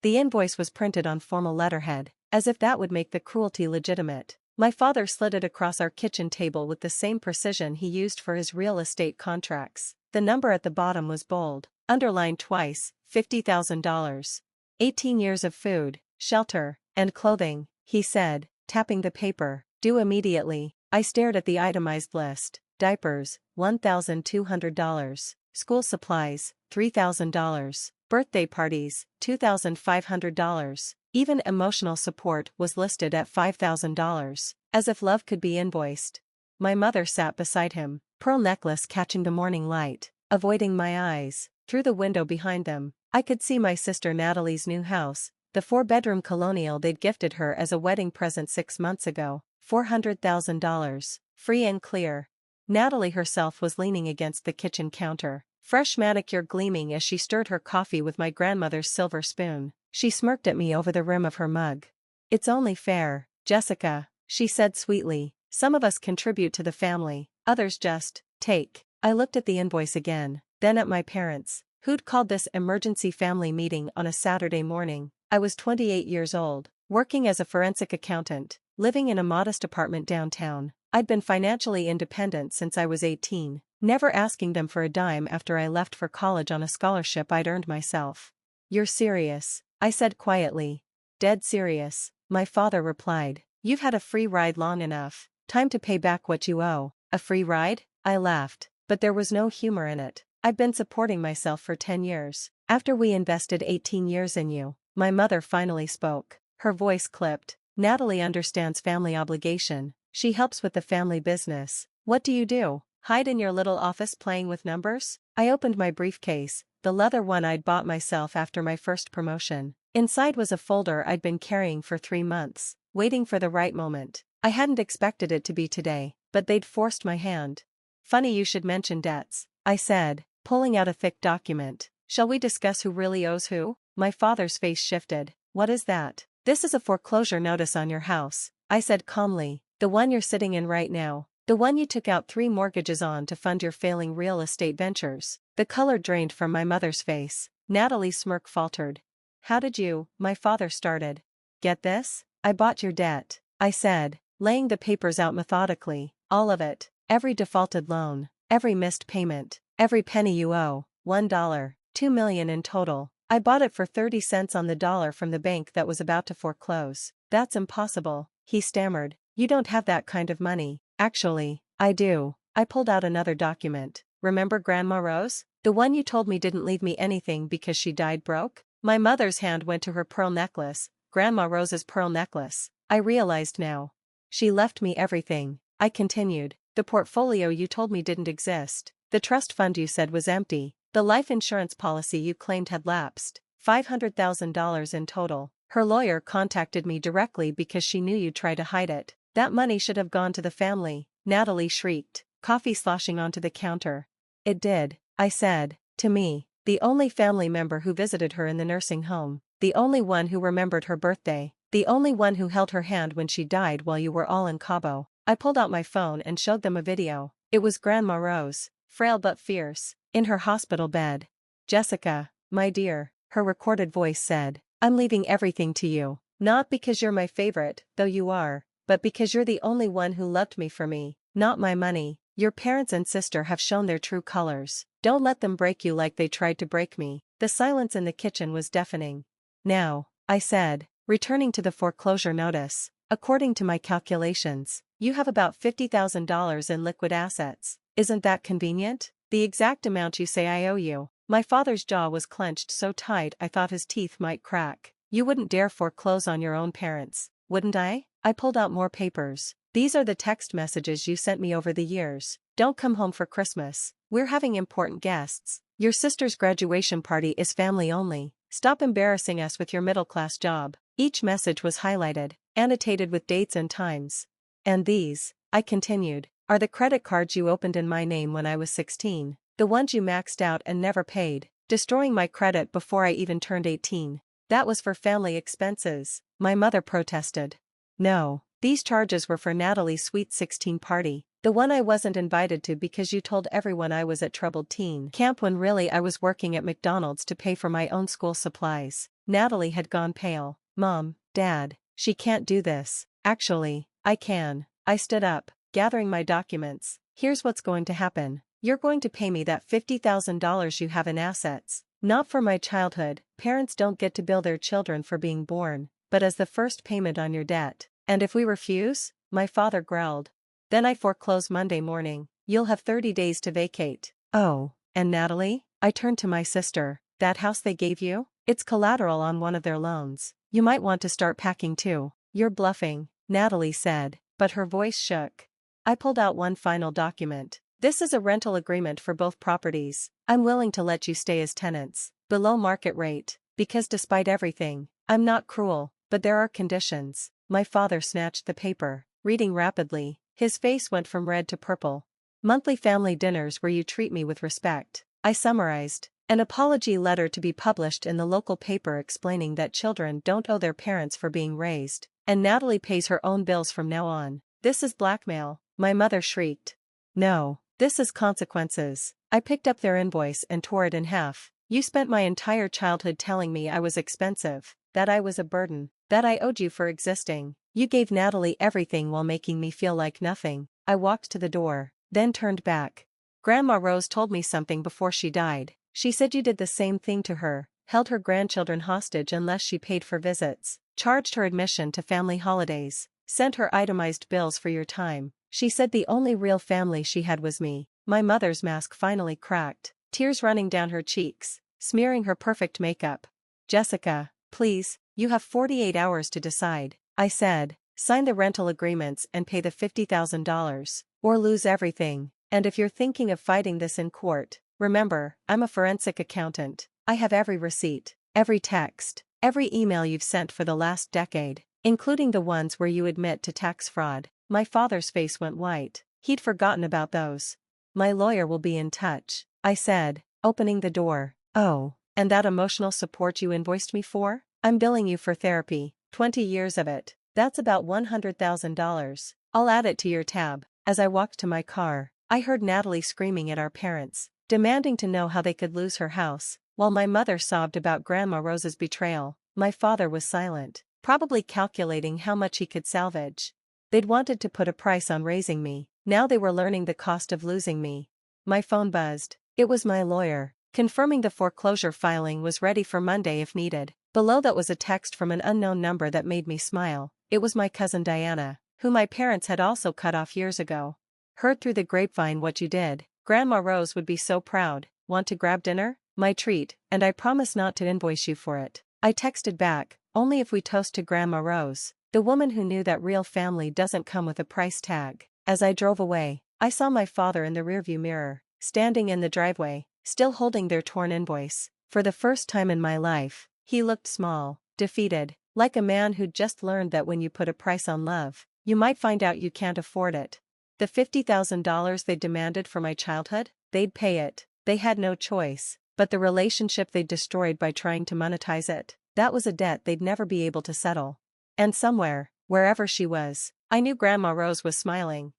The invoice was printed on formal letterhead, as if that would make the cruelty legitimate. My father slid it across our kitchen table with the same precision he used for his real estate contracts. The number at the bottom was bold, underlined twice, $50,000. 18 years of food, shelter, and clothing, he said, tapping the paper. Due immediately. I stared at the itemized list. Diapers, $1,200. School supplies, $3,000. Birthday parties, $2,500. Even emotional support was listed at $5,000. As if love could be invoiced. My mother sat beside him, pearl necklace catching the morning light, avoiding my eyes. Through the window behind them, I could see my sister Natalie's new house, the 4-bedroom colonial they'd gifted her as a wedding present 6 months ago. $400,000. Free and clear. Natalie herself was leaning against the kitchen counter, fresh manicure gleaming as she stirred her coffee with my grandmother's silver spoon. She smirked at me over the rim of her mug. "It's only fair, Jessica," she said sweetly. "Some of us contribute to the family, others just take." I looked at the invoice again, then at my parents, who'd called this emergency family meeting on a Saturday morning. I was 28 years old, working as a forensic accountant, living in a modest apartment downtown. I'd been financially independent since I was 18, never asking them for a dime after I left for college on a scholarship I'd earned myself. "You're serious," I said quietly. "Dead serious," my father replied. "You've had a free ride long enough. Time to pay back what you owe." "A free ride?" I laughed, but there was no humor in it. "I've been supporting myself for 10 years. After we invested 18 years in you." My mother finally spoke. Her voice clipped. "Natalie understands family obligation. She helps with the family business. What do you do? Hide in your little office playing with numbers?" I opened my briefcase, the leather one I'd bought myself after my first promotion. Inside was a folder I'd been carrying for 3 months, waiting for the right moment. I hadn't expected it to be today, but they'd forced my hand. "Funny you should mention debts," I said, pulling out a thick document. "Shall we discuss who really owes who?" My father's face shifted. "What is that?" "This is a foreclosure notice on your house," I said calmly. "The one you're sitting in right now. The one you took out 3 mortgages on to fund your failing real estate ventures." The color drained from my mother's face. Natalie's smirk faltered. "How did you?" my father started. "Get this? I bought your debt," I said, laying the papers out methodically. "All of it. Every defaulted loan. Every missed payment. Every penny you owe. $1. $2 million in total. I bought it for 30 cents on the dollar from the bank that was about to foreclose." "That's impossible," he stammered. "You don't have that kind of money." "Actually, I do." I pulled out another document. "Remember Grandma Rose? The one you told me didn't leave me anything because she died broke?" My mother's hand went to her pearl necklace. Grandma Rose's pearl necklace. I realized now. "She left me everything," I continued. "The portfolio you told me didn't exist. The trust fund you said was empty. The life insurance policy you claimed had lapsed. $500,000 in total. Her lawyer contacted me directly because she knew you'd try to hide it. That money should have gone to the family," Natalie shrieked, coffee sloshing onto the counter. "It did," I said. "To me, the only family member who visited her in the nursing home, the only one who remembered her birthday, the only one who held her hand when she died while you were all in Cabo." I pulled out my phone and showed them a video. It was Grandma Rose, frail but fierce, in her hospital bed. "Jessica, my dear," her recorded voice said, "I'm leaving everything to you. Not because you're my favorite, though you are, but because you're the only one who loved me for me, not my money. Your parents and sister have shown their true colors. Don't let them break you like they tried to break me." The silence in the kitchen was deafening. "Now," I said, returning to the foreclosure notice, "according to my calculations, you have about $50,000 in liquid assets. Isn't that convenient? The exact amount you say I owe you." My father's jaw was clenched so tight I thought his teeth might crack. "You wouldn't dare foreclose on your own parents, wouldn't I?" I pulled out more papers. "These are the text messages you sent me over the years. Don't come home for Christmas. We're having important guests. Your sister's graduation party is family only. Stop embarrassing us with your middle-class job." Each message was highlighted, annotated with dates and times. "And these," I continued, "are the credit cards you opened in my name when I was 16. The ones you maxed out and never paid, destroying my credit before I even turned 18. That was for family expenses," my mother protested. "No, these charges were for Natalie's sweet 16 party, the one I wasn't invited to because you told everyone I was at troubled teen camp when really I was working at McDonald's to pay for my own school supplies. Natalie had gone pale. Mom, Dad, she can't do this. Actually, I can. I stood up, gathering my documents. Here's what's going to happen. You're going to pay me that $50,000 you have in assets. Not for my childhood, parents don't get to bill their children for being born, but as the first payment on your debt. And if we refuse? My father growled. Then I foreclose Monday morning. You'll have 30 days to vacate. Oh, and Natalie? I turned to my sister. That house they gave you? It's collateral on one of their loans. You might want to start packing too. You're bluffing, Natalie said, but her voice shook. I pulled out one final document. This is a rental agreement for both properties. I'm willing to let you stay as tenants, below market rate, because despite everything, I'm not cruel, but there are conditions. My father snatched the paper, reading rapidly. His face went from red to purple. Monthly family dinners where you treat me with respect. I summarized. An apology letter to be published in the local paper explaining that children don't owe their parents for being raised, and Natalie pays her own bills from now on. This is blackmail, my mother shrieked. No, this is consequences. I picked up their invoice and tore it in half. You spent my entire childhood telling me I was expensive, that I was a burden, that I owed you for existing. You gave Natalie everything while making me feel like nothing. I walked to the door, then turned back. Grandma Rose told me something before she died. She said you did the same thing to her, held her grandchildren hostage unless she paid for visits, charged her admission to family holidays, sent her itemized bills for your time. She said the only real family she had was me. My mother's mask finally cracked, tears running down her cheeks, smearing her perfect makeup. Jessica, please, you have 48 hours to decide, I said. Sign the rental agreements and pay the $50,000, or lose everything. And if you're thinking of fighting this in court, remember, I'm a forensic accountant. I have every receipt, every text, every email you've sent for the last decade, including the ones where you admit to tax fraud. My father's face went white. He'd forgotten about those. My lawyer will be in touch, I said, opening the door. Oh, and that emotional support you invoiced me for? I'm billing you for therapy, 20 years of it. That's about $100,000. I'll add it to your tab. As I walked to my car, I heard Natalie screaming at our parents, demanding to know how they could lose her house, while my mother sobbed about Grandma Rose's betrayal. My father was silent, probably calculating how much he could salvage. They'd wanted to put a price on raising me, now they were learning the cost of losing me. My phone buzzed. It was my lawyer, confirming the foreclosure filing was ready for Monday if needed. Below that was a text from an unknown number that made me smile. It was my cousin Diana, who my parents had also cut off years ago. Heard through the grapevine what you did. Grandma Rose would be so proud. Want to grab dinner? My treat, and I promise not to invoice you for it. I texted back, only if we toast to Grandma Rose, the woman who knew that real family doesn't come with a price tag. As I drove away, I saw my father in the rearview mirror, standing in the driveway, still holding their torn invoice. For the first time in my life, he looked small, defeated, like a man who'd just learned that when you put a price on love, you might find out you can't afford it. The $50,000 they demanded for my childhood, they'd pay it. They had no choice, but the relationship they'd destroyed by trying to monetize it, that was a debt they'd never be able to settle. And somewhere, wherever she was, I knew Grandma Rose was smiling.